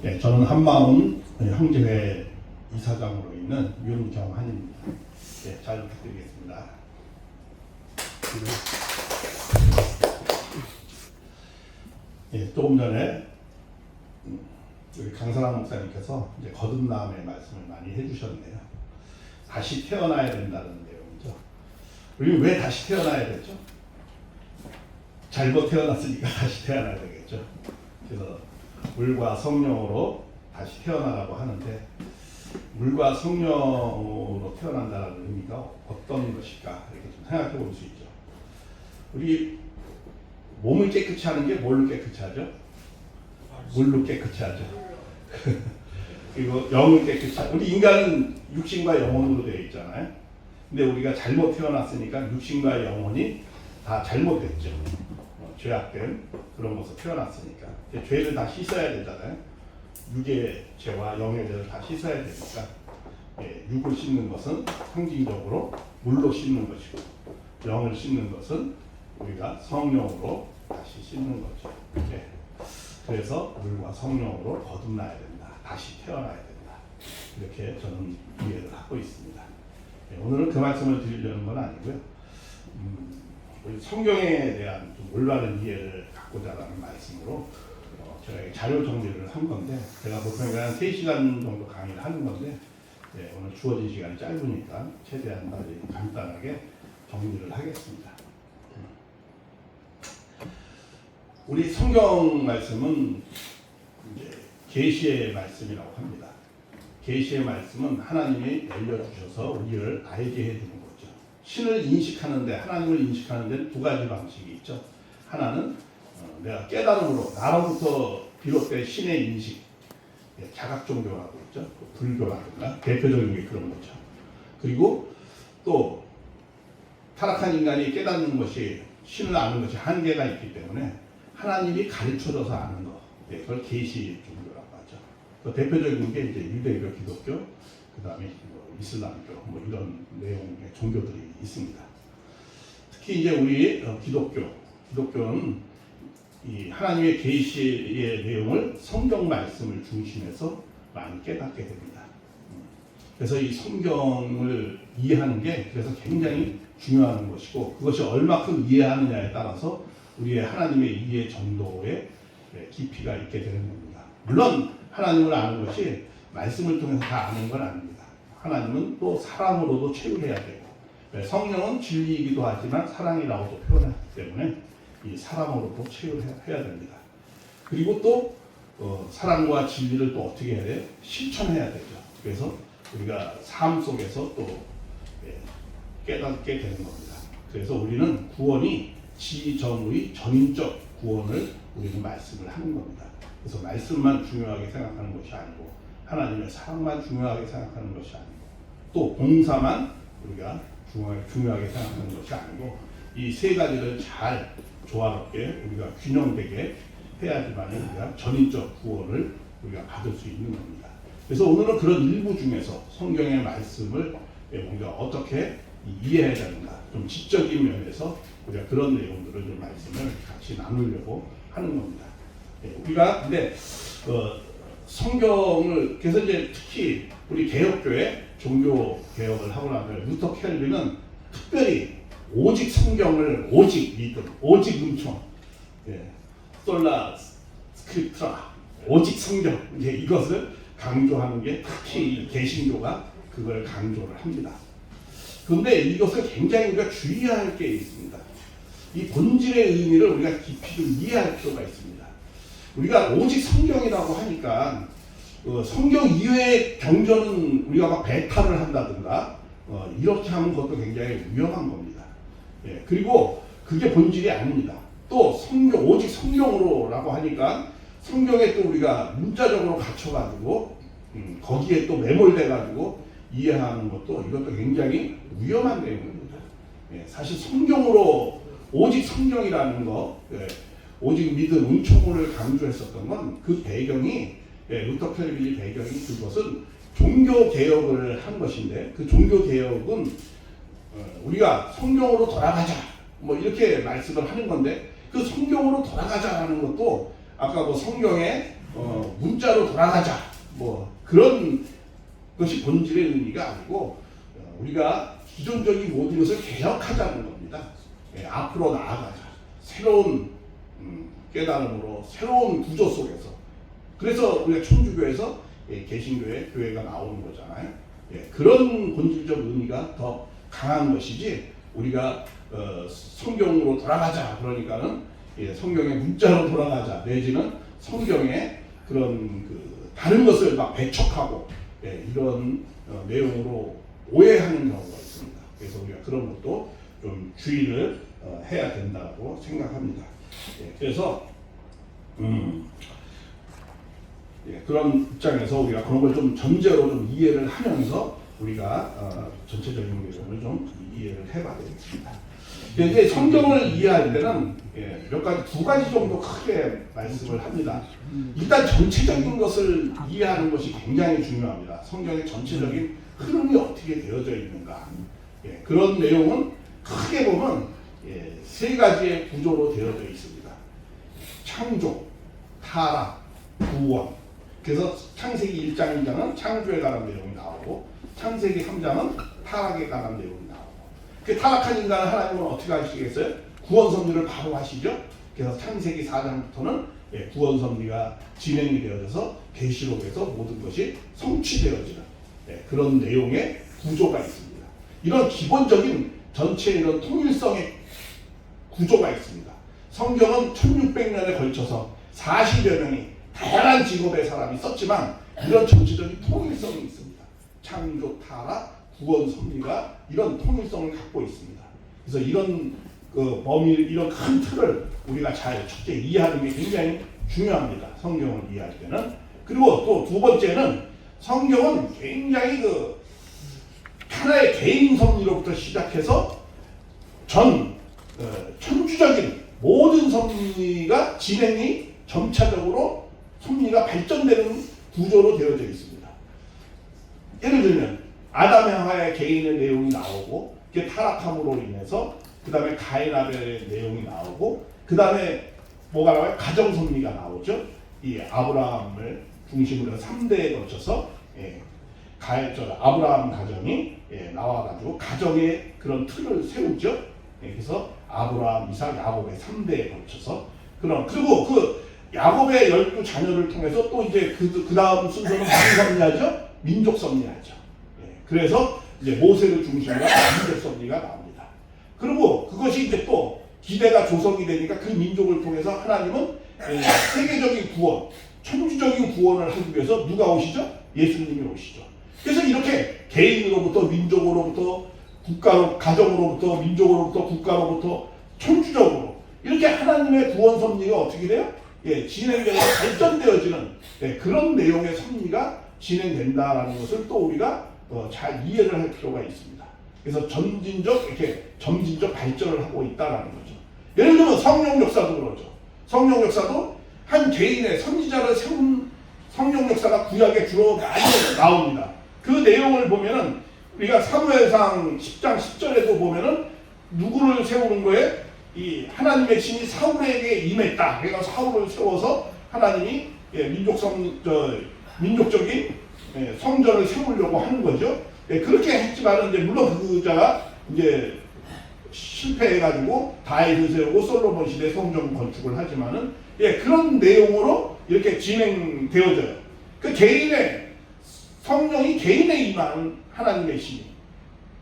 네, 저는 한마음 형제회 이사장으로 있는 윤경한입니다. 네, 잘 부탁드리겠습니다. 네, 조금 전에 우리 강선학 목사님께서 이제 거듭남의 말씀을 많이 해주셨네요. 다시 태어나야 된다는 내용이죠. 우리 왜 다시 태어나야 되죠? 잘못 태어났으니까 다시 태어나야 되겠죠. 그래서 물과 성령으로 다시 태어나라고 하는데, 물과 성령으로 태어난다는 의미가 어떤 것일까 이렇게 좀 생각해 볼 수 있죠. 우리 몸을 깨끗이 하는 게 뭘로 깨끗이 하죠? 물로 깨끗이 하죠. 그리고 영을 깨끗이 하죠. 우리 인간은 육신과 영혼으로 되어 있잖아요. 근데 우리가 잘못 태어났으니까 육신과 영혼이 다 잘못됐죠. 죄악된 그런 것으로 태어났으니까 죄를 다 씻어야 되잖아요. 육의 죄와 영의 죄를 다 씻어야 되니까 육을 씻는 것은 상징적으로 물로 씻는 것이고, 영을 씻는 것은 우리가 성령으로 다시 씻는 거죠. 그래서 물과 성령으로 거듭나야 된다. 다시 태어나야 된다. 이렇게 저는 이해를 하고 있습니다. 오늘은 그 말씀을 드리려는 건 아니고요. 우리 성경에 대한 좀 올바른 이해를 갖고자 하는 말씀으로 제가 자료 정리를 한 건데, 제가 보통 한 3시간 정도 강의를 하는 건데, 오늘 주어진 시간이 짧으니까 최대한 빨리 간단하게 정리를 하겠습니다. 우리 성경 말씀은 이제 계시의 말씀이라고 합니다. 계시의 말씀은 하나님이 알려주셔서 우리를 알게 해주는 거죠. 신을 인식하는데, 하나님을 인식하는 데는 두 가지 방식이 있죠. 하나는 내가 깨달음으로, 나로부터 비롯된 신의 인식, 자각종교라고 있죠. 불교라든가 대표적인 게 그런 거죠. 그리고 또 타락한 인간이 깨닫는 것이, 신을 아는 것이 한계가 있기 때문에 하나님이 가르쳐줘서 아는 것, 그걸 계시 종교라고 하죠. 그 대표적인 게 이제 유대교, 기독교, 그 다음에 이슬람교, 이런 내용의 종교들이 있습니다. 특히 이제 우리 기독교는 이 하나님의 계시의 내용을 성경 말씀을 중심해서 많이 깨닫게 됩니다. 그래서 이 성경을 이해하는 게 그래서 굉장히 중요한 것이고, 그것이 얼마큼 이해하느냐에 따라서 우리의 하나님의 이해 정도의 깊이가 있게 되는 겁니다. 물론 하나님을 아는 것이 말씀을 통해서 다 아는 건 아닙니다. 하나님은 또 사랑으로도 채울해야 되고, 성령은 진리이기도 하지만 사랑이라고도 표현하기 때문에 이 사랑으로도 채울해야 됩니다. 그리고 또 사랑과 진리를 또 어떻게 해야 돼요? 실천해야 되죠. 그래서 우리가 삶 속에서 또 깨닫게 되는 겁니다. 그래서 우리는 구원이 지정의 전인적 구원을 우리는 말씀을 하는 겁니다. 그래서 말씀만 중요하게 생각하는 것이 아니고, 하나님의 사랑만 중요하게 생각하는 것이 아니고, 또 봉사만 우리가 중요하게 생각하는 것이 아니고, 이 세 가지를 잘 조화롭게 우리가 균형되게 해야지만 우리가 전인적 구원을 우리가 받을 수 있는 겁니다. 그래서 오늘은 그런 일부 중에서 성경의 말씀을 우리가 어떻게 이해해야 되는가, 좀 지적인 면에서 우리가 그런 내용들을 좀 말씀을 같이 나누려고 하는 겁니다. 우리가 근데 성경을, 그래서 이제 특히 우리 개혁교회 종교 개혁을 하고 나면 루터 켈빈은 특별히 오직 성경을, 오직 믿음, 오직 은총, 솔라 스크립트라, 오직 성경, 이것을 강조하는 게 특히 개신교가 그걸 강조를 합니다. 그런데 이것을 굉장히 우리가 주의할 게 있습니다. 이 본질의 의미를 우리가 깊이 좀 이해할 필요가 있습니다. 우리가 오직 성경이라고 하니까 성경 이외의 경전은 우리가 막 배탈을 한다든가 이렇게 하는 것도 굉장히 위험한 겁니다. 그리고 그게 본질이 아닙니다. 또 성경, 오직 성경으로라고 하니까 성경에 또 우리가 문자적으로 갇혀가지고 거기에 또 매몰돼가지고 이해하는 것도, 이것도 굉장히 위험한 내용입니다. 사실 성경으로, 오직 성경이라는 거, 오직 믿음, 은총을 강조했었던 건 그 배경이, 루터 켈빈의 배경이, 그것은 종교 개혁을 한 것인데, 그 종교 개혁은 우리가 성경으로 돌아가자 이렇게 말씀을 하는 건데, 그 성경으로 돌아가자라는 것도 아까 성경에 문자로 돌아가자 뭐 그런 것이 본질의 의미가 아니고 우리가 기존적인 모든 것을 개혁하자는 겁니다. 앞으로 나아가자. 새로운 깨달음으로 새로운 구조 속에서. 그래서 우리가 천주교에서 개신교회 교회가 나오는 거잖아요. 그런 본질적 의미가 더 강한 것이지 우리가 성경으로 돌아가자 그러니까는 성경의 문자로 돌아가자 내지는 성경의 그런 다른 것을 막 배척하고 이런 내용으로 오해하는 경우가 있습니다. 그래서 우리가 그런 것도 좀 주의를 해야 된다고 생각합니다. 그래서 그런 입장에서 우리가 그런 걸 좀 전제로 좀 이해를 하면서 우리가 전체적인 내용을 좀 이해를 해봐야 되겠습니다. 이제 성경을 이해할 때는 두 가지 정도 크게 말씀을 합니다. 일단 전체적인 것을 이해하는 것이 굉장히 중요합니다. 성경의 전체적인 흐름이 어떻게 되어져 있는가. 그런 내용은 크게 보면 세 가지의 구조로 되어져 있습니다. 창조, 타락, 구원. 그래서 창세기 1장, 2장은 창조에 관한 내용이 나오고 창세기 3장은 타락에 관한 내용이 나오고 그 타락한 인간을 하나님은 어떻게 하시겠어요? 구원 섭리를 바로 하시죠. 그래서 창세기 4장부터는 구원 섭리가 진행이 되어져서 계시록에서 모든 것이 성취되어지는 그런 내용의 구조가 있습니다. 이런 기본적인 전체의 이런 통일성의 구조가 있습니다. 성경은 1600년에 걸쳐서 40여 명이 다양한 직업의 사람이 썼지만 이런 전체적인 통일성이 있습니다. 창조, 타락, 구원, 섭리가 이런 통일성을 갖고 있습니다. 그래서 이런 범위, 이런 큰 틀을 우리가 잘 첫째 이해하는 게 굉장히 중요합니다. 성경을 이해할 때는. 그리고 또 두 번째는 성경은 굉장히 하나의 개인 섭리로부터 시작해서 천주적인 모든 섭리가 진행이 점차적으로 섭리가 발전되는 구조로 되어져 있습니다. 예를 들면 아담 하와의 개인의 내용이 나오고 그게 타락함으로 인해서 그 다음에 가인 아벨의 내용이 나오고 그 다음에 뭐가 나와요? 가정 섭리가 나오죠. 이 아브라함을 중심으로 3대에 걸쳐서 아브라함 가정이 나와가지고 가정의 그런 틀을 세우죠. 그래서 아브라함, 이삭, 야곱의 3대에 걸쳐서 그리고 그 야곱의 12자녀를 통해서 또 이제 그 다음 순서는 무슨 섭리하죠? 민족 섭리하죠. 그래서 이제 모세를 중심으로 민족 섭리가 나옵니다. 그리고 그것이 이제 또 기대가 조성이 되니까 그 민족을 통해서 하나님은 세계적인 구원, 천주적인 구원을 하기 위해서 누가 오시죠? 예수님이 오시죠. 그래서 이렇게 개인으로부터 민족으로부터 국가로, 가정으로부터 민족으로부터 국가로부터 천주적으로 이렇게 하나님의 구원 섭리가 어떻게 돼요? 진행되고 발전되어지는 그런 내용의 섭리가 진행된다라는 것을 또 우리가 잘 이해를 할 필요가 있습니다. 그래서 점진적 발전을 하고 있다라는 거죠. 예를 들면 성령 역사도 그러죠. 성령 역사도 한 개인의 선지자를 세운 성령 역사가 구약에 주로 많이 나옵니다. 그 내용을 보면은 우리가 사무엘상 10장 10절에도 보면은 누구를 세우는 거에 이 하나님의 신이 사울에게 임했다. 그래서 사울을 세워서 하나님이 민족적인 성전을 세우려고 하는 거죠. 그렇게 했지만은 이제 물론 그 자가 이제 실패해가지고 다윗을 세우고 솔로몬 시대 성전 건축을 하지만은 그런 내용으로 이렇게 진행되어져요. 그 개인의 성령이 개인에 임하는 하나님의 신이.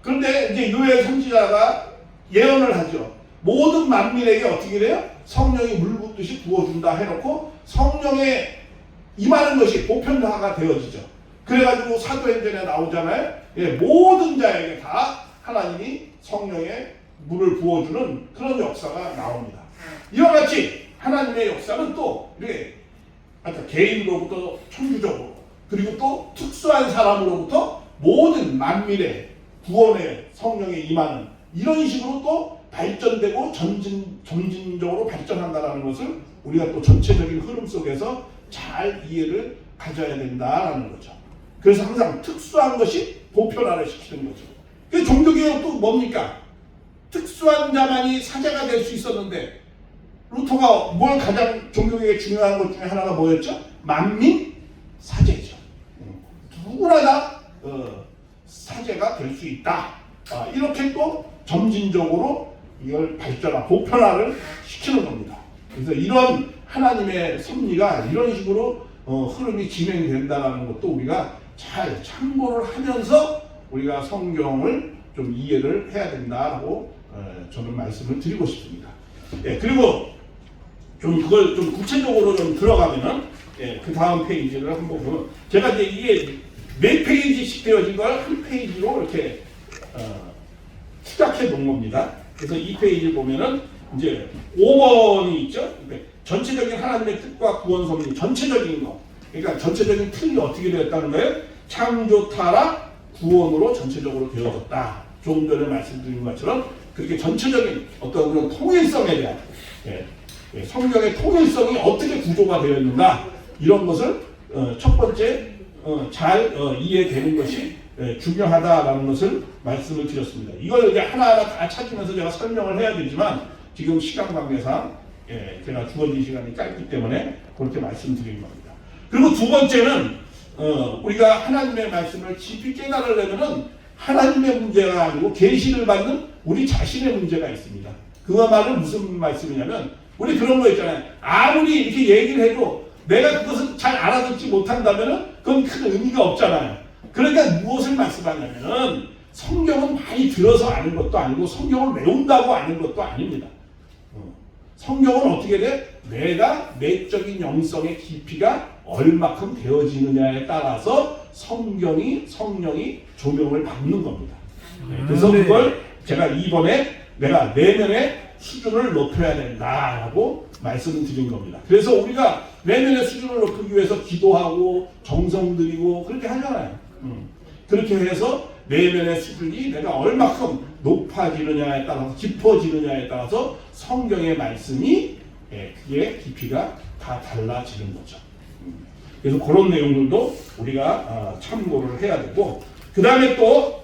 그런데 이제 요엘 선지자가 예언을 하죠. 모든 만민에게 어떻게 돼요? 성령이 물 붓듯이 부어준다 해놓고 성령에 임하는 것이 보편화가 되어지죠. 그래가지고 사도행전에 나오잖아요. 모든 자에게 다 하나님이 성령의 물을 부어주는 그런 역사가 나옵니다. 이와 같이 하나님의 역사는 또 이렇게 개인으로부터 천주적으로 그리고 또 특수한 사람으로부터 모든 만민의 구원의 성령에 임하는 이런 식으로 또 발전되고 점진적으로 발전한다는 것을 우리가 또 전체적인 흐름 속에서 잘 이해를 가져야 된다라는 거죠. 그래서 항상 특수한 것이 보편화를 시키는 거죠. 그 종교개혁도 뭡니까? 특수한 자만이 사제가 될 수 있었는데 루터가 뭘 가장 종교개혁에 중요한 것 중에 하나가 뭐였죠? 만민 사제죠. 누구나 다 사제가 될 수 있다. 이렇게 또 점진적으로 이걸 보편화를 시키는 겁니다. 그래서 이런 하나님의 섭리가 이런 식으로 흐름이 진행된다는 것도 우리가 잘 참고를 하면서 우리가 성경을 좀 이해를 해야 된다고 저는 말씀을 드리고 싶습니다. 예, 그리고 좀 그걸 좀 구체적으로 좀 들어가면은 그 다음 페이지를 한번 보면 제가 이제 이게 몇 페이지씩 되어진 걸 한 페이지로 이렇게 추적해 놓은 겁니다. 그래서 이 페이지 보면은 이제 5번이 있죠. 전체적인 하나님의 뜻과 구원 섭리, 전체적인 거. 그러니까 전체적인 틀이 어떻게 되었다는 거예요? 창조, 타락, 구원으로 전체적으로 되어졌다. 조금 전에 말씀드린 것처럼 그렇게 전체적인 어떤 그런 통일성에 대한 성경의 통일성이 어떻게 구조가 되어 있는가 이런 것을 첫 번째 잘 이해되는 것이 중요하다라는 것을 말씀을 드렸습니다. 이걸 이제 하나하나 다 찾으면서 제가 설명을 해야 되지만 지금 시간 관계상 제가 주어진 시간이 짧기 때문에 그렇게 말씀드린 겁니다. 그리고 두 번째는 우리가 하나님의 말씀을 깊이 깨달으려면은 하나님의 문제가 아니고 계시를 받는 우리 자신의 문제가 있습니다. 그거 말은 무슨 말씀이냐면 우리 그런 거 있잖아요. 아무리 이렇게 얘기를 해도 내가 그것을 잘 알아듣지 못한다면은 그건 큰 의미가 없잖아요. 그러니까 무엇을 말씀하냐면은 성경은 많이 들어서 아는 것도 아니고 성경을 외운다고 아는 것도 아닙니다. 성경은 어떻게 돼? 내가 내적인 영성의 깊이가 얼마큼 되어지느냐에 따라서 성령이 조명을 받는 겁니다. 그래서 그걸 제가 이번에 내가 내면의 수준을 높여야 된다라고 말씀을 드린 겁니다. 그래서 우리가 내면의 수준을 높이기 위해서 기도하고 정성 들이고 그렇게 하잖아요. 그렇게 해서 내면의 수준이 내가 얼마큼 높아지느냐에 따라서 깊어지느냐에 따라서 성경의 말씀이 그게 깊이가 다 달라지는 거죠. 그래서 그런 내용들도 우리가 참고를 해야 되고 그 다음에 또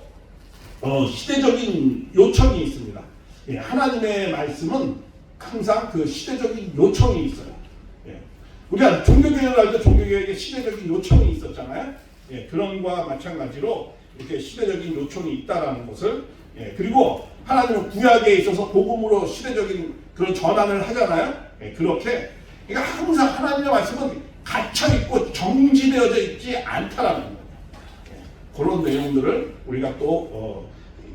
시대적인 요청이 있습니다. 하나님의 말씀은 항상 그 시대적인 요청이 있어요. 우리가 종교개혁을 할 때 종교개혁에 시대적인 요청이 있었잖아요. 그런 거와 마찬가지로 이렇게 시대적인 요청이 있다라는 것을 그리고 하나님은 구약에 있어서 복음으로 시대적인 그런 전환을 하잖아요. 그렇게 그러니까 항상 하나님의 말씀은 갇혀 있고 정지되어져 있지 않다라는 거예요. 그런 내용들을 우리가 또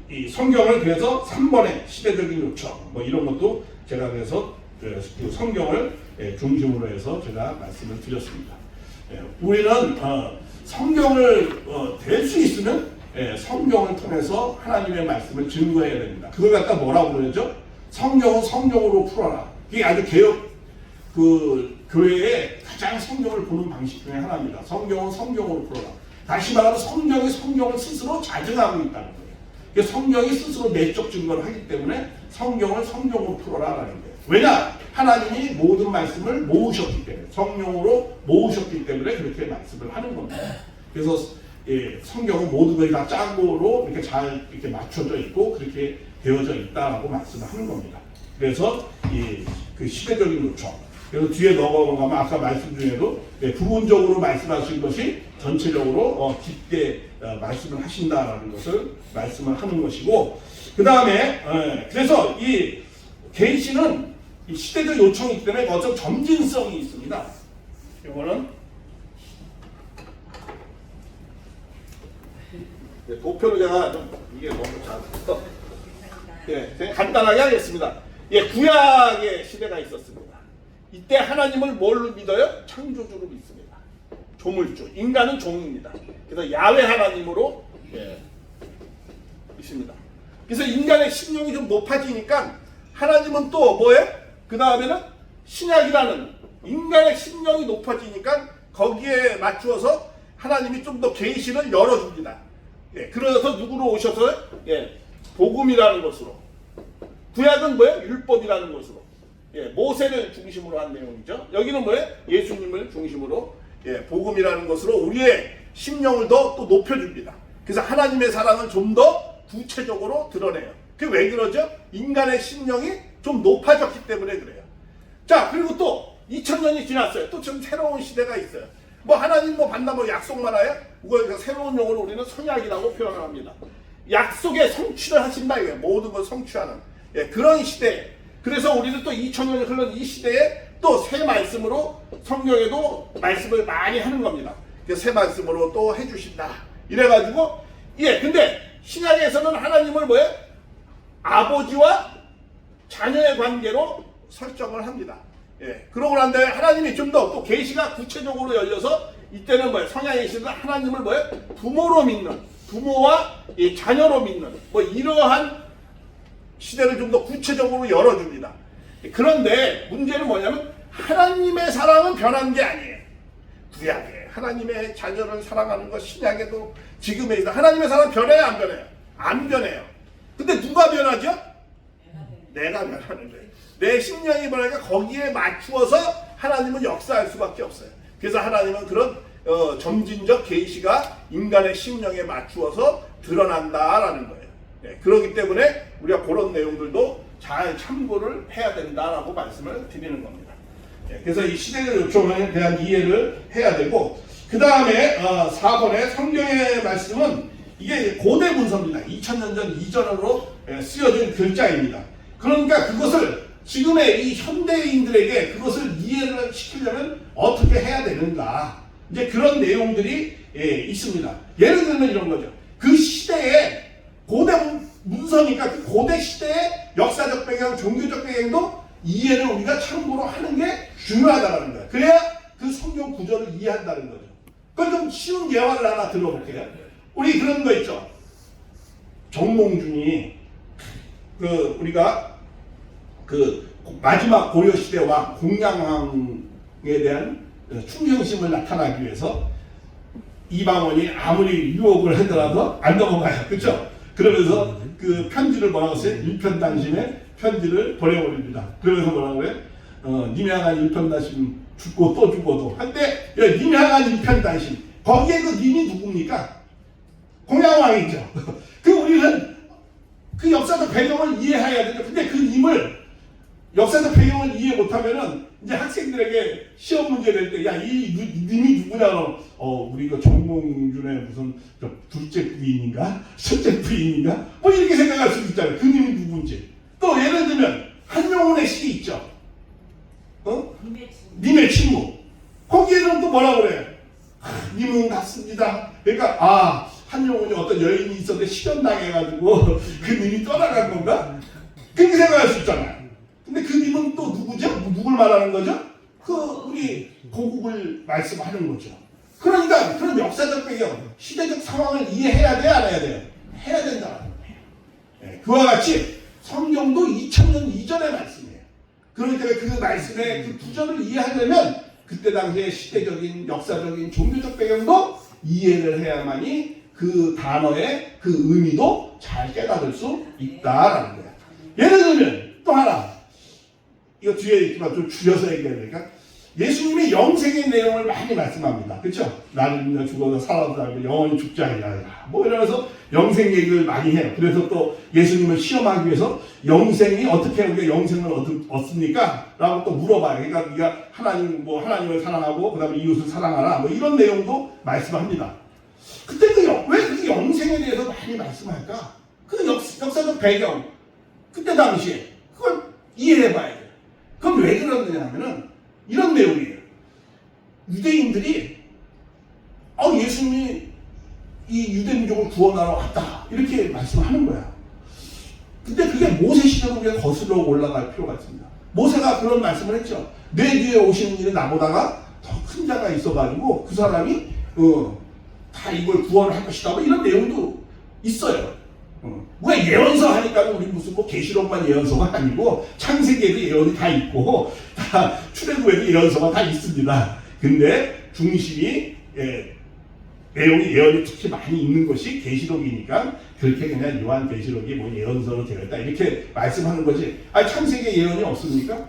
이 성경을 그래서 3번의 시대적인 요청 뭐 이런 것도 제가 그래서 그 성경을 중심으로 해서 제가 말씀을 드렸습니다. 우리는 성경을 될 수 있으면 성경을 통해서 하나님의 말씀을 증거해야 됩니다. 그걸 갖다 뭐라고 그러죠? 성경은 성경으로 풀어라. 이게 아주 개혁 교회의 가장 성경을 보는 방식 중에 하나입니다. 성경은 성경으로 풀어라. 다시 말하면 성경이 성경을 스스로 자증하고 있다는 거예요. 성경이 스스로 내적 증거를 하기 때문에 성경을 성경으로 풀어라라는 거예요. 왜냐? 하나님이 모든 말씀을 모으셨기 때문에 성령으로 모으셨기 때문에 그렇게 말씀을 하는 겁니다. 그래서 성경은 모든 것이 다 짱고로 이렇게 잘 이렇게 맞춰져 있고 그렇게 되어져 있다라고 말씀을 하는 겁니다. 그래서 그 시대적인 요청. 그래서 뒤에 넘어가면 아까 말씀 중에도 부분적으로 말씀하신 것이 전체적으로 깊게 말씀을 하신다라는 것을 말씀을 하는 것이고 그 다음에 그래서 이 계시는 시대적 요청이 있기 때문에 어떤 점진성이 있습니다. 이거는 도표로 제가 좀 이게 너무 잘 간단하게 하겠습니다. 구약의 시대가 있었습니다. 이때 하나님을 뭘로 믿어요? 창조주로 믿습니다. 조물주. 인간은 종입니다. 그래서 야훼 하나님으로 믿습니다. 그래서 인간의 신령이 좀 높아지니까 하나님은 또 뭐예요? 그 다음에는 신약이라는 인간의 신령이 높아지니까 거기에 맞추어서 하나님이 좀 더 계시를 열어줍니다. 그래서 누구로 오셔서 복음이라는 것으로 구약은 뭐예요? 율법이라는 것으로 모세를 중심으로 한 내용이죠. 여기는 뭐예요? 예수님을 중심으로 복음이라는 것으로 우리의 심령을 더 또 높여줍니다. 그래서 하나님의 사랑을 좀 더 구체적으로 드러내요. 그게 왜 그러죠? 인간의 심령이 좀 높아졌기 때문에 그래요. 자, 그리고 또 2000년이 지났어요. 또 지금 새로운 시대가 있어요. 뭐 하나님 뭐 받나 뭐 약속만 하여? 그거 새로운 용어로 우리는 선약이라고 표현을 합니다. 약속의 성취를 하신다 이거예요. 모든 걸 성취하는 그런 시대. 그래서 우리는 또 2000년이 흘른 이 시대에 또 새 말씀으로 성경에도 말씀을 많이 하는 겁니다. 새 말씀으로 또 해주신다. 이래가지고 근데 신약에서는 하나님을 뭐예요? 아버지와 자녀의 관계로 설정을 합니다. 그러고 난 다음에 하나님이 좀 더 또 계시가 구체적으로 열려서 이때는 뭐예요? 성향의 시대는 하나님을 뭐예요? 부모로 믿는, 부모와 자녀로 믿는 뭐 이러한 시대를 좀 더 구체적으로 열어줍니다. 그런데 문제는 뭐냐면 하나님의 사랑은 변한 게 아니에요. 구약에 하나님의 자녀를 사랑하는 것, 신약에도 지금의 있다. 하나님의 사랑 변해요, 안 변해요? 안 변해요. 근데 누가 변하죠? 내가 변하는 거예요. 내 심령이 변하니까 거기에 맞추어서 하나님은 역사할 수밖에 없어요. 그래서 하나님은 그런 점진적 계시가 인간의 심령에 맞추어서 드러난다라는 거예요. 그렇기 때문에 우리가 그런 내용들도 잘 참고를 해야 된다라고 말씀을 드리는 겁니다. 그래서 이 시대적 요청에 대한 이해를 해야 되고, 그 다음에 4번의 성경의 말씀은 이게 고대 문서입니다. 2000년 전 이전으로 쓰여진 글자입니다. 그러니까 그것을 지금의 이 현대인들에게 그것을 이해를 시키려면 어떻게 해야 되는가, 이제 그런 내용들이 있습니다. 예를 들면 이런 거죠. 그 시대에 고대 문서니까 그 고대 시대의 역사적 배경, 종교적 배경도 이해를 우리가 참고로 하는 게 중요하다는 거예요. 그래야 그 성경 구절을 이해한다는 거죠. 그걸 좀 쉬운 예화를 하나 들어볼게요. 우리 그런 거 있죠. 정몽준이 우리가 마지막 고려 시대 왕 공양왕에 대한 충성심을 나타나기 위해서 이방원이 아무리 유혹을 하더라도 안 넘어가요. 그렇죠? 그러면서 그 편지를 뭐라고 써요? 일편단심에 편지를 보내버립니다. 그러면서 뭐라고 그래요? 님 향한 일편단심 죽고 또 죽어도. 한때 님 향한 일편단심, 거기에 그 님이 누굽니까? 공양왕이죠. 우리는 그 역사적 배경을 이해해야 되죠. 근데 그 님을 역사적 배경을 이해 못하면은 이제 학생들에게 시험 문제 낼 때, 야, 이 님이 누구냐, 우리 그 정몽준의 무슨 둘째 부인인가? 첫째 부인인가? 뭐 이렇게 생각할 수도 있잖아요. 그 님이 누군지. 또 예를 들면, 한용운의 시 있죠. 님의 친구. 거기에는 또 뭐라 그래요? 님은 같습니다. 그러니까, 한용운이 어떤 여인이 있었는데 실현당해가지고 그 님이 떠나간 건가? 그렇게 생각할 수 있잖아요. 근데 그 님은 또 누구죠? 누굴 말하는 거죠? 우리 고국을 말씀하는 거죠. 그러니까 그런 역사적 배경, 시대적 상황을 이해해야 돼, 안 해야 돼요? 해야 된다는 거예요. 그와 같이 성경도 2000년 이전의 말씀이에요. 그렇기 때문에 그 말씀의 그 구절을 이해하려면 그때 당시의 시대적인, 역사적인, 종교적 배경도 이해를 해야만이 그 단어의 그 의미도 잘 깨달을 수 있다라는 거예요. 예를 들면 또 하나, 이거 뒤에 있지만 좀 줄여서 얘기해야 되니까, 예수님이 영생의 내용을 많이 말씀합니다. 그렇죠? 나는 죽어서 살아도 살고 영원히 죽지 아니하리라. 뭐 이러면서 영생 얘기를 많이 해요. 그래서 또 예수님을 시험하기 위해서 영생이 어떻게 우리가 영생을 얻습니까? 라고 또 물어봐요. 그러니까 우리가 하나님을 사랑하고 그다음에 이웃을 사랑하라. 뭐 이런 내용도 말씀합니다. 그때 왜 그 영생에 대해서 많이 말씀할까? 그 역사적 배경, 그때 당시에 그걸 이해해봐야 돼요. 그럼 왜 그러느냐 하면은 이런 내용이에요. 유대인들이 예수님이 이 유대민족을 구원하러 왔다, 이렇게 말씀하는 거야. 근데 그게 모세 시대로 우리가 거슬러 올라갈 필요가 있습니다. 모세가 그런 말씀을 했죠. 내 뒤에 오시는 일이 나보다가 더 큰 자가 있어가지고 그 사람이 다 이걸 구원할 것이다, 뭐 이런 내용도 있어요. 왜 예언서 하니까 우리 무슨 계시록만 예언서가 아니고 창세기에도 예언이 다 있고 다 출애굽에도 예언서가 다 있습니다. 근데 중심이 내용이 예언이 특히 많이 있는 것이 계시록이니까 그렇게 그냥 요한계시록이 뭐 예언서로 되어 있다 이렇게 말씀하는 거지. 창세기에 예언이 없습니까?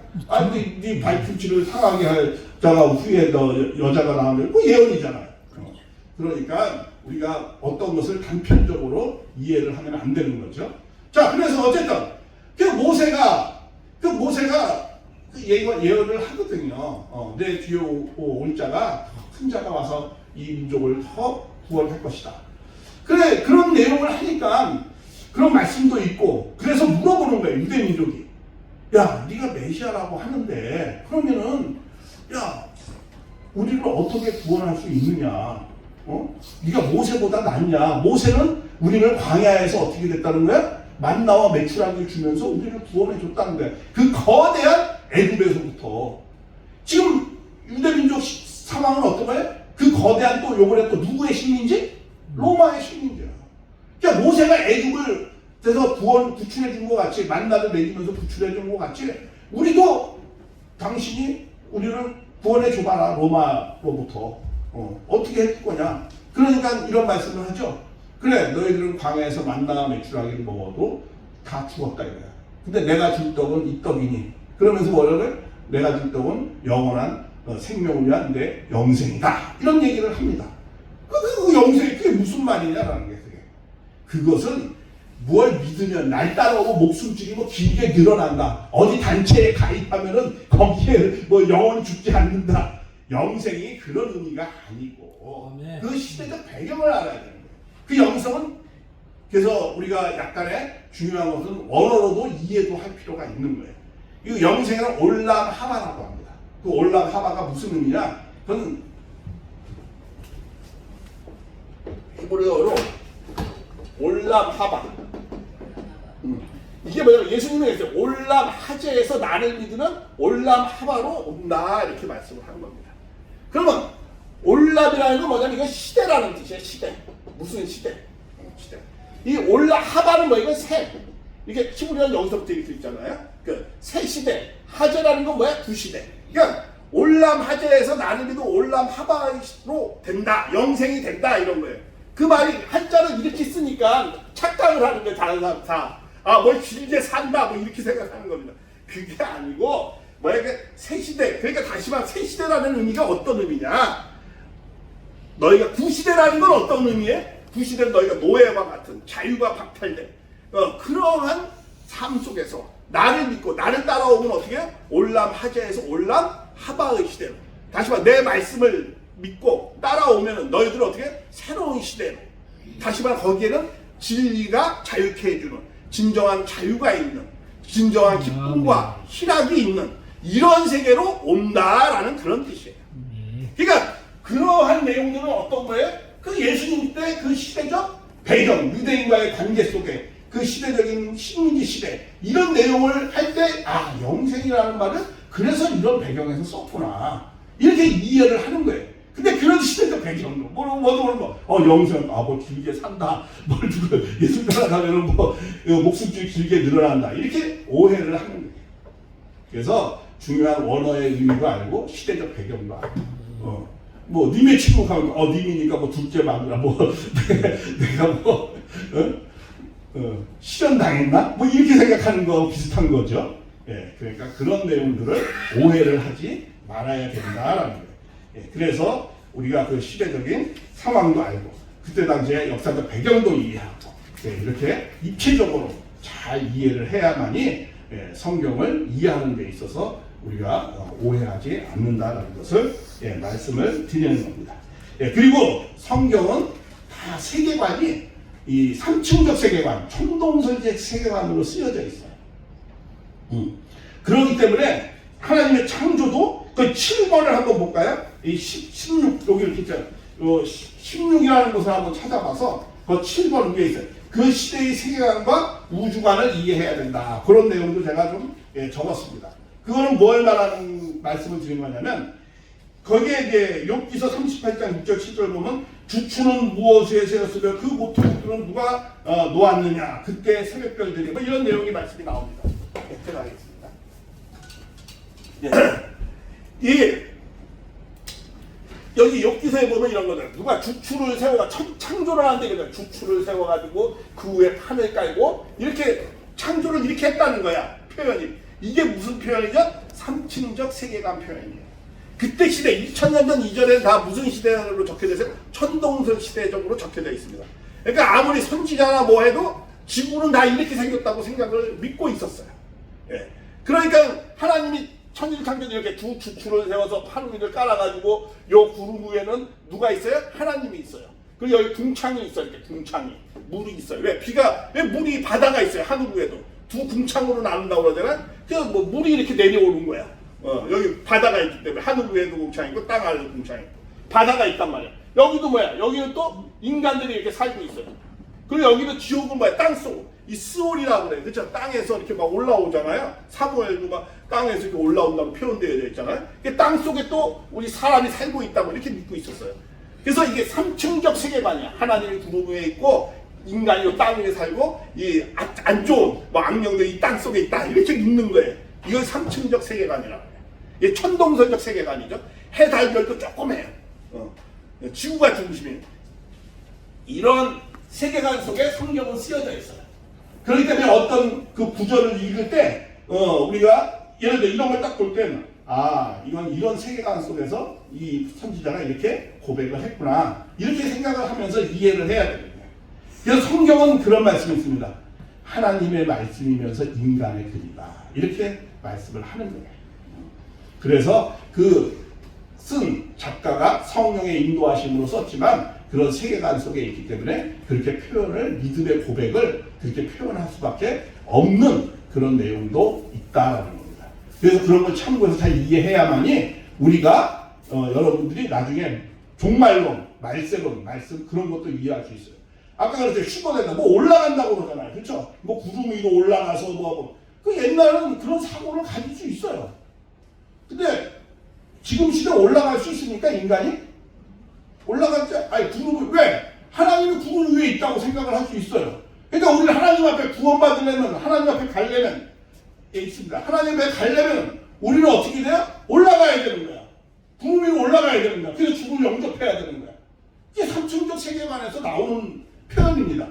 네 발꿈치를 상하게 할 자가 후에 여자가 나오면 뭐 예언이잖아요. 그러니까 우리가 어떤 것을 단편적으로 이해를 하면 안 되는 거죠. 자, 그래서 어쨌든 모세가 그 예언을 하거든요. 내 뒤에 올 자가 큰 자가 와서 이 민족을 더 구원할 것이다. 그래, 그런 내용을 하니까 그런 말씀도 있고, 그래서 물어보는 거예요, 유대 민족이. 야, 네가 메시아라고 하는데 그러면은 야, 우리를 어떻게 구원할 수 있느냐? 네가 모세보다 낫냐? 모세는 우리를 광야에서 어떻게 됐다는 거야? 만나와 메추라기를 주면서 우리를 구원해 줬다는 거야. 그 거대한 애굽에서부터. 지금 유대민족 상황은 어떤 거예요? 그 거대한 또 요번에 또 누구의 식민지? 로마의 식민지야. 그러니까 모세가 애굽을 그래서 구출해 준 것 같이, 만나를 먹이면서 구출해 준 것 같이, 우리도 당신이 우리를 구원해 줘봐라, 로마로부터. 어떻게 할 거냐? 그러니까 이런 말씀을 하죠. 그래, 너희들은 광야에서 만나와 메추라기를 먹어도 다 죽었다 이거야. 근데 내가 줄 떡은 이 떡이니. 그러면서 뭐라고요? 내가 줄 떡은 영원한 생명을 위한 내 영생이다. 이런 얘기를 합니다. 그 영생이 그게 무슨 말이냐라는 게 그게. 그것은 뭘 믿으면 날 따라오고 목숨줄이 뭐 길게 늘어난다. 어디 단체에 가입하면은 거기에 뭐 영원히 죽지 않는다. 영생이 그런 의미가 아니고 그 시대적 배경을 알아야 되는 거예요. 그 영성은 그래서 우리가 약간의 중요한 것은 원어로도 이해도 할 필요가 있는 거예요. 이 영생은 올람 하바라고 합니다. 그 올람 하바가 무슨 의미냐? 그건 히브리어로 올람 하바. 이게 뭐냐면 예수님이 했어요. 올람 하제에서 나를 믿으면 올람 하바로 온다 이렇게 말씀을 하는 겁니다. 그러면 올람이라는 건 뭐냐면 이건 시대라는 뜻이에요. 시대. 무슨 시대? 시대. 이 올람 하바는 뭐 이건 새. 이게 히브리어는 여기서부터 이렇게 있잖아요. 그 새 시대. 하제라는 건 뭐야? 두 시대. 그러니까 올람 하제에서 나를 믿으면 올람 하바로 된다. 영생이 된다 이런 거예요. 그 말이 한자를 이렇게 쓰니까 착각을 하는 거예요. 다른 사람 다. 아, 뭘 길게 산다 뭐 이렇게 생각하는 겁니다. 그게 아니고 뭐야 이게 새 시대. 그러니까 다시 말해 새 시대라는 의미가 어떤 의미냐? 너희가 구시대라는 건 어떤 의미예요? 구시대는 너희가 노예와 같은 자유가 박탈된 그러한 삶 속에서 나를 믿고 나를 따라오면 어떻게 해요? 올람 하제에서 올람 하바의 시대로. 다시 말해 내 말씀을 믿고 따라오면 너희들은 어떻게 해요? 새로운 시대로. 다시 말해 거기에는 진리가 자유케 해주는 진정한 자유가 있는 진정한 기쁨과 희락이 있는 이런 세계로 온다라는 그런 뜻이에요. 그러니까 그러한 내용들은 어떤 거예요? 그 예수님 때 그 시대적 배경, 유대인과의 관계 속에 그 시대적인 식민지 시대 이런 내용을 할 때 아, 영생이라는 말은 그래서 이런 배경에서 썼구나 이렇게 이해를 하는 거예요. 근데 그런 시대적 배경도 영생 뭐 길게 산다 뭘 누가 예수 따라가면은 뭐 목숨줄이 길게 늘어난다 이렇게 오해를 하는 거예요. 그래서 중요한 원어의 의미도 알고 시대적 배경도 알고 뭐 님의 침묵하면 님이니까 뭐 둘째 마누라 뭐 내가 뭐 실현당했나 뭐 이렇게 생각하는 거 비슷한 거죠. 예, 그러니까 그런 내용들을 오해를 하지 말아야 된다라는 거예요. 예, 그래서 우리가 그 시대적인 상황도 알고 그때 당시의 역사적 배경도 이해하고 이렇게 입체적으로 잘 이해를 해야만이 성경을 이해하는 데 있어서 우리가 오해하지 않는다라는 것을 말씀을 드리는 겁니다. 그리고 성경은 다 세계관이 이 삼층적 세계관, 천동설적 세계관으로 쓰여져 있어요. 그렇기 때문에 하나님의 창조도 그 7번을 한번 볼까요? 이 16, 여기 이렇게 있잖아요. 16이라는 것을 한번 찾아봐서 그 7번 위에 있어요. 그 시대의 세계관과 우주관을 이해해야 된다. 그런 내용도 제가 좀 적었습니다. 그거는 뭘 말하는 말씀을 드린 거냐면 거기에 이제 욥기서 38장 6절 7절 보면 주추는 무엇에 세웠으며 그 모퉁이들은 누가 놓았느냐 그때 새벽별들이 뭐 이런 내용이 말씀이 나옵니다. 제가 하겠습니다. 여기 욥기서에 보면 이런 거잖아요. 누가 주추를 세워가 창조를 하는데 그냥 주추를 세워가지고 그 위에 판을 깔고 이렇게 창조를 이렇게 했다는 거야. 표현이. 이게 무슨 표현이죠? 삼층적 세계관 표현이에요. 그때 시대 2000년 전 이전에는 다 무슨 시대로 적혀져 있어요? 천동설 시대적으로 적혀져 있습니다. 그러니까 아무리 선지자나 뭐 해도 지구는 다 이렇게 생겼다고 생각을 믿고 있었어요. 예. 그러니까 하나님이 천일창조 이렇게 두 줄을 세워서 하늘 위를 깔아가지고 요 구름 위에는 누가 있어요? 하나님이 있어요. 그리고 여기 궁창이 있어요. 이렇게 궁창이 물이 있어요. 왜 물이 바다가 있어요. 하늘 위에도 두 궁창으로 나눈다고 그러잖아. 그래서 뭐 물이 이렇게 내려오는 거야. 여기 바다가 있기 때문에 하늘 위에도 궁창이 있고 땅 아래도 궁창이 있고 바다가 있단 말이야. 여기도 뭐야? 여기는 또 인간들이 이렇게 살고 있어요. 그리고 여기는 지옥은 뭐야? 땅속. 이 스올이라고 그래. 그렇죠? 땅에서 이렇게 막 올라오잖아요. 사무엘도 막 땅에서 이렇게 올라온다고 표현되어 있잖아요. 땅 속에 또 우리 사람이 살고 있다고 이렇게 믿고 있었어요. 그래서 이게 삼층적 세계관이야. 하나님이 구름 위에 있고 인간이 땅 위에 살고 이 안 좋은 뭐 악령들이 이 땅 속에 있다 이렇게 믿는 거예요. 이걸 삼층적 세계관이라고 해요. 이게 천동설적 세계관이죠. 해, 달, 별도 조금 해요. 지구가 중심이에요. 이런 세계관 속에 성경은 쓰여져 있어요. 그렇기 때문에 어떤 그 구절을 읽을 때 우리가 예를 들어 이런 걸 딱 볼 때는 이건 이런 세계관 속에서 이 선지자가 이렇게 고백을 했구나 이렇게 생각을 하면서 이해를 해야 됩니다. 그래서 성경은 그런 말씀이 있습니다. 하나님의 말씀이면서 인간의 글이다 이렇게 말씀을 하는 거예요. 그래서 그 쓴 작가가 성령의 인도하심으로 썼지만 그런 세계관 속에 있기 때문에 그렇게 표현을 믿음의 고백을 그렇게 표현할 수밖에 없는 그런 내용도 있다라는 겁니다. 그래서 그런 걸 참고해서 잘 이해해야만이 우리가 여러분들이 나중에 종말론, 말세론, 말씀 그런 것도 이해할 수 있어요. 아까 그랬죠. 슈퍼대가 뭐 올라간다고 그러잖아요. 그렇죠? 뭐 구름 위로 올라가서 그 옛날에는 그런 사고를 가질 수 있어요. 근데 지금 시대 올라갈 수 있으니까 인간이 올라갔지. 구름 왜? 하나님이 구름 위에 있다고 생각을 할 수 있어요. 그러니까 우리는 하나님 앞에 구원받으려면 하나님 앞에 가려면 있습니다. 하나님 앞에 가려면 우리는 어떻게 돼요? 올라가야 되는 거야. 구름 위로 올라가야 되는 거야. 그래서 주를 영접해야 되는 거야. 이게 삼층적 세계관에서 나오는 표현입니다.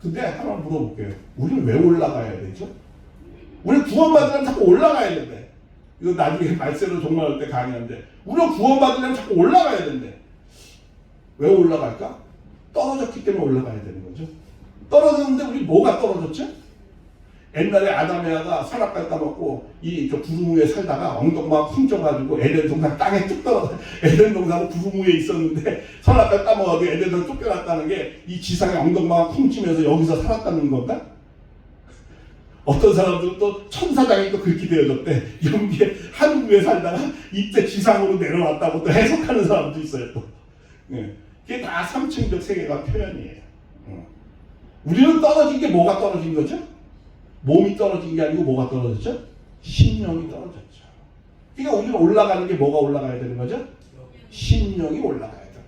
근데 하나 물어볼게요. 우리는 왜 올라가야 되죠? 우리 구원받으려면 자꾸 올라가야 된대. 이거 나중에 말세로 종말할 때 강의하는데 우리가 구원받으려면 자꾸 올라가야 된대. 왜 올라갈까? 떨어졌기 때문에 올라가야 되는 거죠. 떨어졌는데 우리 뭐가 떨어졌죠? 옛날에 아담 에아가 선악과를 따먹고 저 구름 위에 살다가 엉덩이가 쿵져가지고 에덴 동산 땅에 쭉 떨어져. 에덴 동산은 구름 위에 있었는데 선악과를 따먹어도 에덴을 쫓겨났다는 게 이 지상에 엉덩이가 쿵치면서 여기서 살았다는 건가? 어떤 사람들은 또 천사장이 또 그렇게 되어졌대. 연기에 하늘 위에 살다가 이때 지상으로 내려왔다고 또 해석하는 사람도 있어요. 또. 그게 다 삼층적 세계관 표현이에요. 우리는 떨어진 게 뭐가 떨어진 거죠? 몸이 떨어진 게 아니고 뭐가 떨어졌죠? 심령이 떨어졌죠. 그러니까 우리는 올라가는 게 뭐가 올라가야 되는 거죠? 심령이 올라가야 되는 거죠.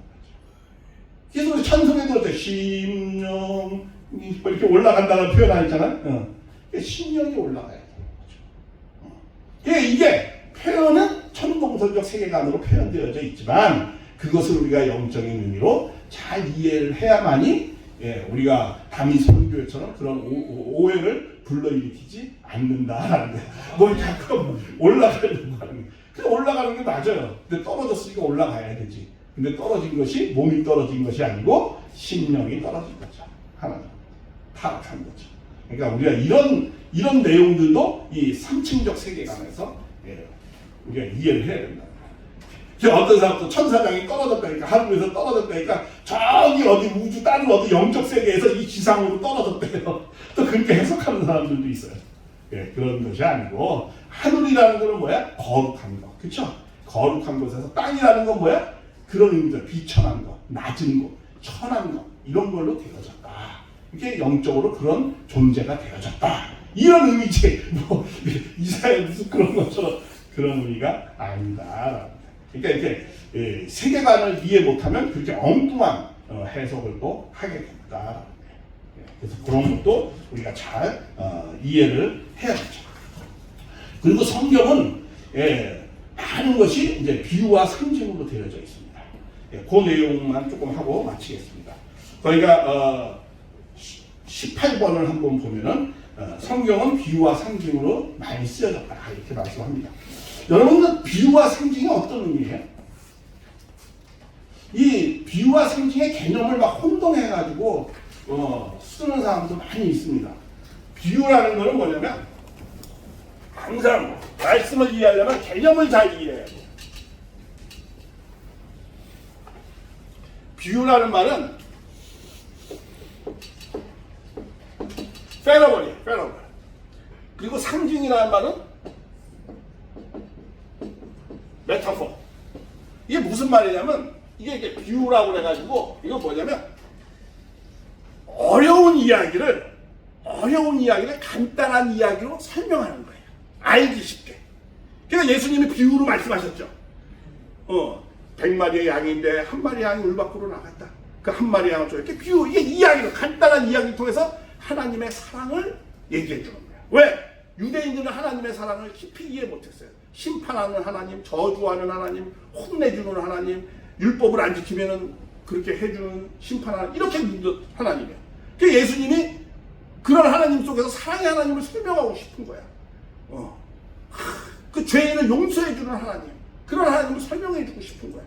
그래서 우리 찬송에도 그렇죠. 심령이 이렇게 올라간다는 표현 아니잖아요. 심령이 올라가야 되는 거죠. 이게 표현은 천동설적 세계관으로 표현되어져 있지만 그것을 우리가 영적인 의미로 잘 이해를 해야만이 우리가 담임 선교회처럼 그런 오해를 불러일으키지 않는다라는 거예요. 뭘 자꾸 올라가려고 하는 거예요. 올라가는 게 맞아요. 근데 떨어졌으니까 올라가야 되지. 근데 떨어진 것이 몸이 떨어진 것이 아니고 심령이 떨어진 거죠. 하나님 타락한 거죠. 그러니까 우리가 이런 내용들도 이 삼층적 세계관에서 우리가 이해를 해야 된다. 어떤 사람도 천사장이 떨어졌다니까 하늘에서 떨어졌다니까 저기 어디 우주 다른 어디 영적 세계에서 이 지상으로 떨어졌대요. 또 그렇게 해석하는 사람들도 있어요. 그런 것이 아니고 하늘이라는 것은 뭐야? 거룩한 것, 그렇죠? 거룩한 곳에서 땅이라는 건 뭐야? 그런 의미죠. 비천한 것, 낮은 것, 천한 것 이런 걸로 되어졌다. 이게 영적으로 그런 존재가 되어졌다. 이런 의미지. 뭐 이사야 무슨 그런 것처럼 그런 의미가 아니다. 그러니까 이렇게 세계관을 이해 못하면 그렇게 엉뚱한 해석을 또 하게 된다. 그래서 그런 것도 우리가 잘 이해를 해야겠죠. 그리고 성경은 많은 것이 이제 비유와 상징으로 되어져 있습니다. 그 내용만 조금 하고 마치겠습니다. 저희가 18번을 한번 보면은 성경은 비유와 상징으로 많이 쓰여졌다 이렇게 말씀합니다. 여러분은 비유와 상징이 어떤 의미예요? 이 비유와 상징의 개념을 막 혼동해가지고 쓰는 사람도 많이 있습니다. 비유라는 것은 뭐냐면 항상 말씀을 이해하려면 개념을 잘 이해해야 돼요. 비유라는 말은 페러블이에요. 페러블. 그리고 상징이라는 말은 메타포. 이게 무슨 말이냐면 이게 비유라고 그래가지고 이거 뭐냐면 어려운 이야기를 간단한 이야기로 설명하는 거예요. 알기 쉽게. 그러니까 예수님이 비유로 말씀하셨죠. 100마리의 양인데 한 마리 양이 울 밖으로 나갔다. 그 한 마리 양을 줘. 이렇게 비유, 이게 이야기로 간단한 이야기를 통해서 하나님의 사랑을 얘기해 주는 거예요. 왜? 유대인들은 하나님의 사랑을 깊이 이해 못했어요. 심판하는 하나님, 저주하는 하나님, 혼내주는 하나님, 율법을 안 지키면은 그렇게 해주는 심판하는 이렇게 믿는 하나님이에요. 그래서 예수님이 그런 하나님 속에서 사랑의 하나님을 설명하고 싶은 거야. 그 죄인을 용서해주는 하나님, 그런 하나님을 설명해주고 싶은 거야.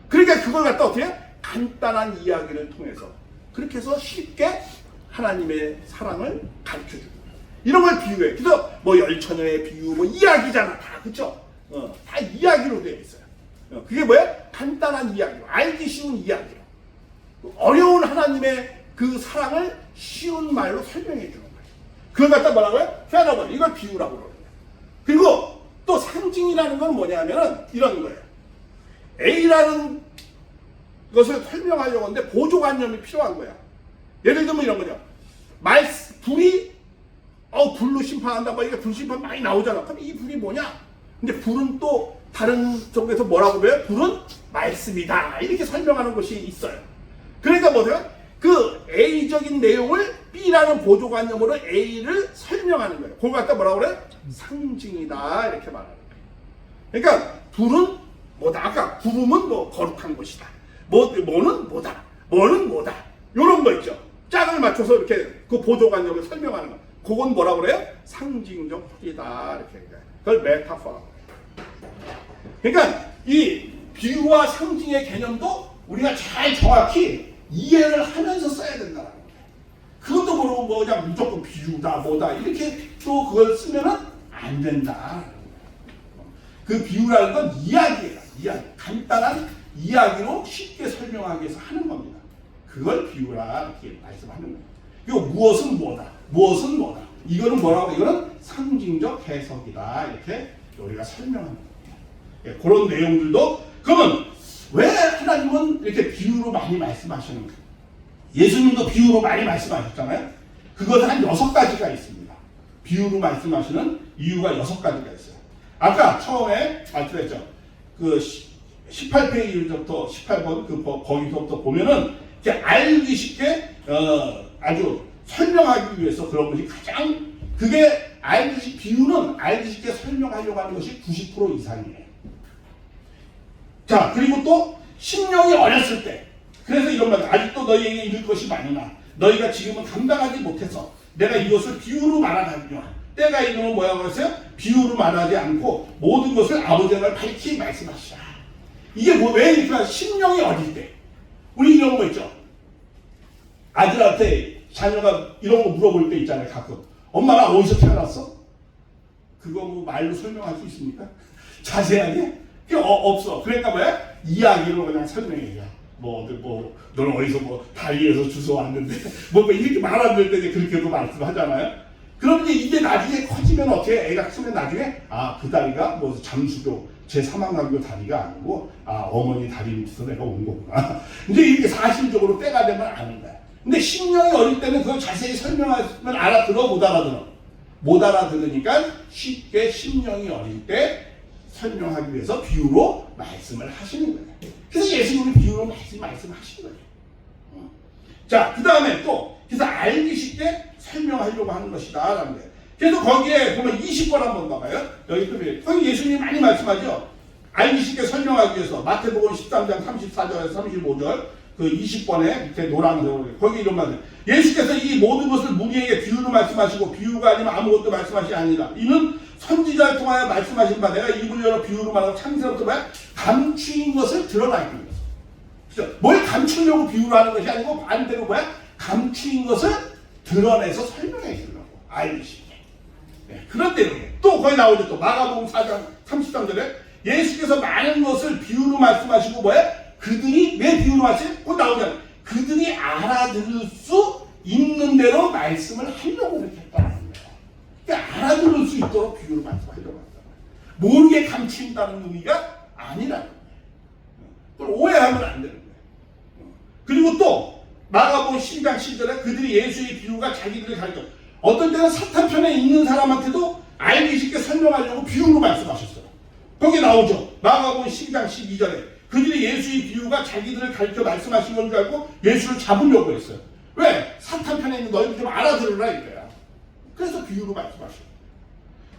그러니까 그걸 갖다 어떻게 해? 간단한 이야기를 통해서 그렇게 해서 쉽게 하나님의 사랑을 가르쳐주는 거야. 이런 걸 비유해. 그래서 뭐 열처녀의 비유, 뭐 이야기잖아, 다 그죠? 다 이야기로 되어 있어요. 그게 뭐야? 간단한 이야기로, 알기 쉬운 이야기로, 어려운 하나님의 그 사랑을 쉬운 말로 설명해 주는 거예요. 그걸 갖다 뭐라고요? 페러블. 이걸 비유라고 그러는 거예요. 그리고 또 상징이라는 건 뭐냐면은 이런 거예요. A라는 것을 설명하려고 하는데 보조관념이 필요한 거야. 예를 들면 이런 거죠. 불이 불로 심판한다. 뭐 이게 불심판 많이 나오잖아. 그럼 이 불이 뭐냐? 근데 불은 또 다른 쪽에서 뭐라고 해요? 불은 말씀이다. 이렇게 설명하는 것이 있어요. 그러니까 뭐예요? 그 A적인 내용을 B라는 보조관념으로 A를 설명하는 거예요. 그걸 갖다 뭐라고 그래? 상징이다. 이렇게 말하는 거예요. 그러니까 불은 뭐다? 아까 구름은 뭐 거룩한 것이다. 뭐는 뭐다. 뭐는 뭐다. 요런 거 있죠. 짝을 맞춰서 이렇게 그 보조관념을 설명하는 거. 그건 뭐라고 그래요? 상징적 풀이다. 이렇게. 그걸 메타포라고 해요. 그러니까 이 비유와 상징의 개념도 우리가 잘 정확히 이해를 하면서 써야 된다는 거예요. 그것도 모르고 뭐 그냥 무조건 비유다 뭐다 이렇게 또 그걸 쓰면은 안 된다. 그 비유라는 건 이야기예요. 이야기. 간단한 이야기로 쉽게 설명하기 위해서 하는 겁니다. 그걸 비유라 이렇게 말씀하는 거예요. 이거 무엇은 뭐다. 무엇은 뭐다. 이거는 뭐라고? 이거는 상징적 해석이다. 이렇게 우리가 설명하는 거예요. 그런 내용들도 그러면 왜 하나님은 이렇게 비유로 많이 말씀하시는 거예요? 예수님도 비유로 많이 말씀하셨잖아요. 그것은 한 6가지가 있습니다. 비유로 말씀하시는 이유가 6가지가 있어요. 아까 처음에 말씀했죠. 그 18페이지부터 18번 거기서부터 보면은 이제 알기 쉽게 아주 설명하기 위해서 그런 것이 가장 그게 비유는 알기 쉽게 설명하려고 하는 것이 90% 이상이에요. 자, 그리고 또 심령이 어렸을 때 그래서 이런 말 아직도 너희에게 이를 것이 많으나 너희가 지금은 감당하지 못해서 내가 이것을 비유로 말하거니와 때가 이르면 뭐라고 했어요? 비유로 말하지 않고 모든 것을 아버지의 말 밝히 말씀하시라. 이게 왜 이렇게 심령이 어릴 때 우리 이런 거 있죠. 아들한테 자녀가 이런 거 물어볼 때 있잖아요. 가끔 엄마가 어디서 태어났어? 그거 뭐 말로 설명할 수 있습니까? 자세하게? 없어. 그러니까 뭐야? 이야기로 그냥 설명해요. 너는 어디서 다리에서 주워왔는데 뭐 이렇게 말 안 될 때 그렇게도 말씀하잖아요. 그럼 이제 나중에 커지면 어떻게 애가 크면 나중에 그 다리가 잠수교 제3항강교 다리가 아니고 어머니 다리 밑에서 내가 온 거구나. 이제 이렇게 사실적으로 때가 되면 아는 거야. 근데 심령이 어릴 때는 그걸 자세히 설명하면 알아들어 못 알아들어. 못 알아들으니까 쉽게 심령이 어릴 때 설명하기 위해서 비유로 말씀을 하시는 거예요. 그래서 예수님이 비유로 말씀하신 거예요. 자, 그 다음에 또 그래서 알기 쉽게 설명하려고 하는 것이다 라는 거예요. 그래서 거기에 보면 20번 한번 봐봐요. 거기 예수님이 많이 말씀하죠. 알기 쉽게 설명하기 위해서 마태복음 13장 34절에서 35절 그 20번에 밑에 노란색으로 거기 이런 말이에요. 예수께서 이 모든 것을 무리에게 비유로 말씀하시고 비유가 아니면 아무것도 말씀하시 아니라 이는 선지자를 통하여 말씀하신 바 내가 입을 열어 비유로 말하고 창세로부터 감추인 것을 드러나게 위해서. 그렇죠? 뭘 감추려고 비유로 하는 것이 아니고 반대로 감추인 것을 드러내서 설명해 주려고 알기 쉽게. 네, 그런 내용이에요. 또 거기 나오죠. 또 마가복음 4장 33절에 예수께서 많은 것을 비유로 말씀하시고 뭐야? 그들이 왜 비유로 말씀? 곧 나오잖아요. 그들이 알아들을 수 있는 대로 말씀을 하려고 그렇게 했다는 거예요. 그러니까 알아들을 수 있도록 비유로 말씀하려고 했다는 거예요. 모르게 감춘다는 의미가 아니라는 거예요. 그걸 오해하면 안 되는 거예요. 그리고 또 마가복음 12장 10절에 그들이 예수의 비유가 자기들을 가르쳐 어떤 때는 사탄 편에 있는 사람한테도 알기 쉽게 설명하려고 비유로 말씀하셨어요. 거기 나오죠. 마가복음 12장 12절에 그들이 예수의 비유가 자기들을 가르쳐 말씀하신 건 줄 알고 예수를 잡으려고 했어요. 왜? 사탄 편에 있는 너희들 좀 알아들으라 이거야. 그래서 비유로 말씀하셔요.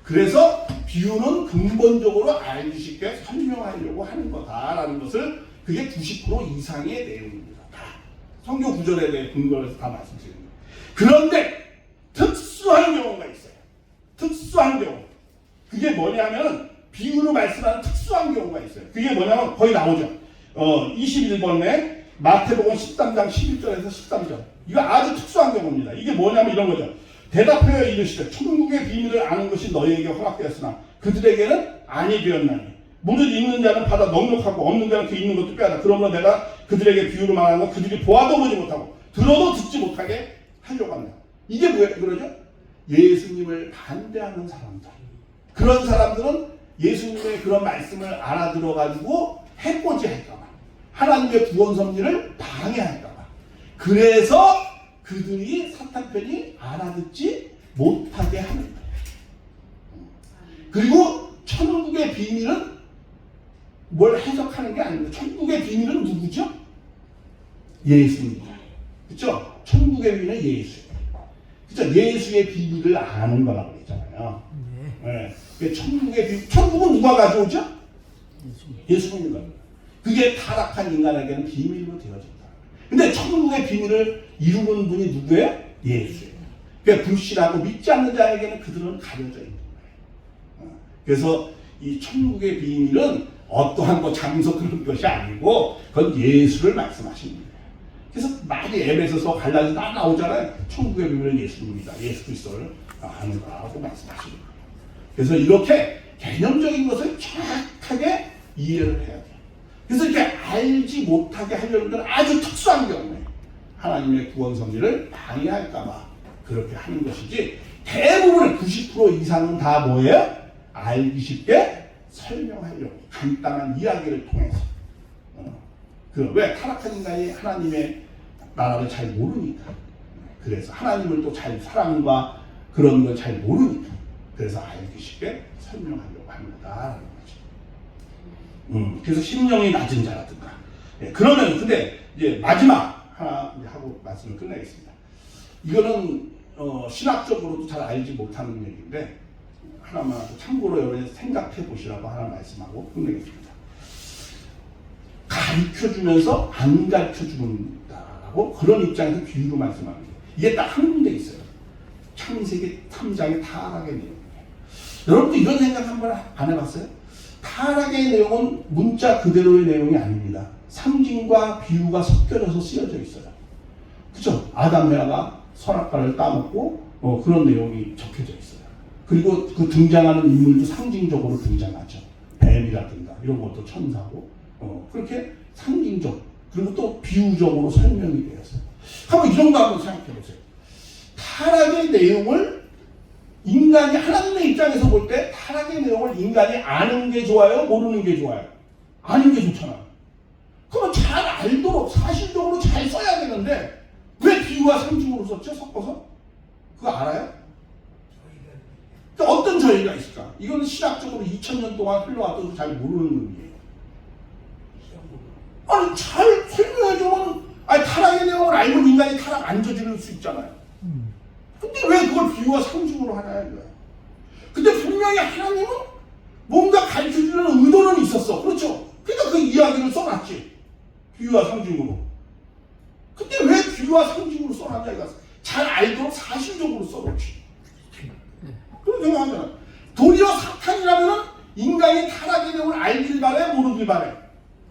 그래서 비유는 근본적으로 알기 쉽게 설명하려고 하는 거다라는 것을 그게 90% 이상의 내용입니다. 다 성경 구절에 대해 근거해서 다 말씀드립니다. 그런데 특수한 경우가 있어요. 특수한 경우. 그게 뭐냐면 비유로 말씀하는 특수한 경우가 있어요. 그게 뭐냐면 거기 나오죠. 21번에 마태복음 13장 11절에서 13절. 이거 아주 특수한 경우입니다. 이게 뭐냐면 이런 거죠. 대답하여 이르시되 천국의 비밀을 아는 것이 너희에게 허락되었으나 그들에게는 아니 되었나니 무릇 있는 자는 받아 넉넉하고 없는 자는 그 있는 것도 빼앗아. 그러므로 내가 그들에게 비유로 말하는 건 그들이 보아도 보지 못하고 들어도 듣지 못하게 하려고 한다. 이게 왜 그러죠? 예수님을 반대하는 사람들. 그런 사람들은 예수님의 그런 말씀을 알아들어가지고 해코지 할까봐. 하나님의 구원 섭리를 방해할까봐. 그래서 그들이 사탄 편이 알아듣지 못하게 하는 거예요. 그리고 천국의 비밀은 뭘 해석하는 게 아닙니다. 천국의 비밀은 누구죠? 예수입니다. 그렇죠? 천국의 비밀은 예수예요. 그렇죠? 예수의 비밀을 아는 거라고 그랬잖아요. 네. 천국의 비밀, 천국은 누가 가져오죠? 예수님이 가져오죠. 그게 타락한 인간에게는 비밀로 되어진다. 근데 천국의 비밀을 이루는 분이 누구예요? 예수예요. 그러니까 불신하고 믿지 않는 자에게는 그들은 가려져 있는 거예요. 그래서 이 천국의 비밀은 어떠한 거 장소 그런 것이 아니고 그건 예수를 말씀하시는 거예요. 그래서 많이 에베소서 갈라디아 다 나오잖아요. 천국의 비밀은 예수님이다. 예수 그리스도를 아는 거라고 말씀하시는 거예요. 그래서 이렇게 개념적인 것을 정확하게 이해를 해야 돼요. 그래서 이렇게 알지 못하게 하려는 건 아주 특수한 경우에 하나님의 구원 섭리를 방해할까봐 그렇게 하는 것이지 대부분의 90% 이상은 다 뭐예요? 알기 쉽게 설명하려고 간단한 이야기를 통해서 왜 타락한 인간이 하나님의 나라를 잘 모르니까 그래서 하나님을 또 잘 사랑과 그런 걸 잘 모르니까 그래서 알기 쉽게 설명하려고 하는 거다라는 거죠. 그래서 심령이 낮은 자라든가. 예, 그러면 근데 이제 마지막 하나 이제 하고 말씀을 끝내겠습니다. 이거는 신학적으로도 잘 알지 못하는 얘기인데 하나만 참고로 여러분이 생각해 보시라고 하나 말씀하고 끝내겠습니다. 가르쳐 주면서 안 가르쳐 준다라고 그런 입장에서 비유로 말씀합니다. 이게 딱 한 군데 있어요. 창세기 3장의 타락의 내용이에요. 여러분도 이런 생각 한번 안 해봤어요? 타락의 내용은 문자 그대로의 내용이 아닙니다. 상징과 비유가 섞여져서 쓰여져 있어요. 그죠? 아담 에바가 선악과를 따먹고 그런 내용이 적혀져 있어요. 그리고 그 등장하는 인물도 상징적으로 등장하죠. 뱀이라든가 이런 것도 천사고 그렇게 상징적 그리고 또 비유적으로 설명이 되었어요. 한번 이런 거 한번 생각해 보세요. 타락의 내용을 인간이 하나님의 입장에서 볼 때 타락의 내용을 인간이 아는 게 좋아요? 모르는 게 좋아요? 아는 게 좋잖아요. 그러면 잘 알도록 사실적으로 잘 써야 되는데 왜 비유와 상징으로 썼죠? 섞어서? 그거 알아요? 그러니까 어떤 저희가 있을까? 이거는 신학적으로 2000년 동안 흘러왔어도 잘 모르는 의미예요. 아니 잘 설명해주면 타락의 내용을 알고 인간이 타락 안 저지를 수 있잖아요. 근데 왜 그걸 비유와 상징으로 하냐 이거야. 근데 분명히 하나님은 뭔가 가르쳐주려는 의도는 있었어. 그렇죠? 그러니까 그 이야기를 써놨지. 비유와 상징으로. 근데 왜 비유와 상징으로 써놨냐 이거야. 잘 알도록 사실적으로 써놓지. 그런 생각하잖아. 도리어 사탄이라면 인간이 타락의 내용을 알길 바래 모르길 바래.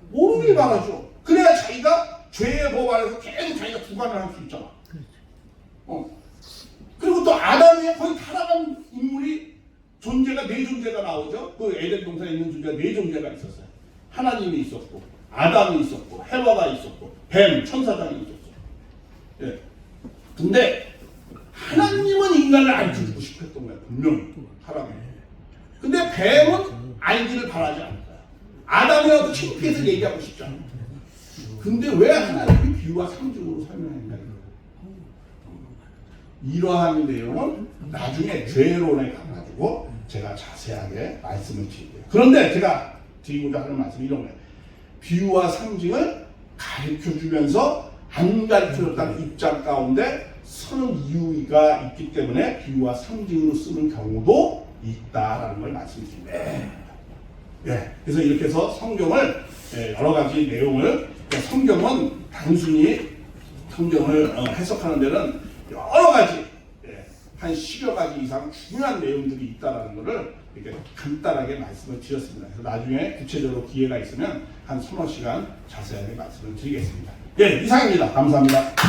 모르길 바라죠. 그래야 자기가 죄의 법 안에서 계속 자기가 주관을 할 수 있잖아. 그리고 또 아담이 거의 타락한 인물이 존재가 네 존재가 나오죠. 그 에덴 동산에 있는 존재가 네 존재가 있었어요. 하나님이 있었고, 아담이 있었고, 해와가 있었고, 뱀, 천사장이 있었어요. 예. 근데 하나님은 인간을 알려주고 싶었던 거야, 분명히. 사람이. 근데 뱀은 알기를 바라지 않을 거야. 아담이라도 창피해서 얘기하고 싶지 않아. 근데 왜 하나님이 비유와 상징으로 설명했냐. 이러한 내용은 나중에 죄론에 가가지고 제가 자세하게 말씀을 드릴게요. 그런데 제가 드리고자 하는 말씀이 이런 거예요. 비유와 상징을 가르쳐주면서 안 가르쳐줬다는 입장 가운데 서는 이유가 있기 때문에 비유와 상징으로 쓰는 경우도 있다라는 걸 말씀드립니다. 예, 그래서 이렇게 해서 성경을 여러 가지 내용을 성경은 단순히 성경을 해석하는 데는 여러 가지 한 10여 가지 이상 중요한 내용들이 있다라는 것을 이렇게 간단하게 말씀을 드렸습니다. 그래서 나중에 구체적으로 기회가 있으면 한 서너 시간 자세하게 말씀을 드리겠습니다. 예, 이상입니다. 감사합니다.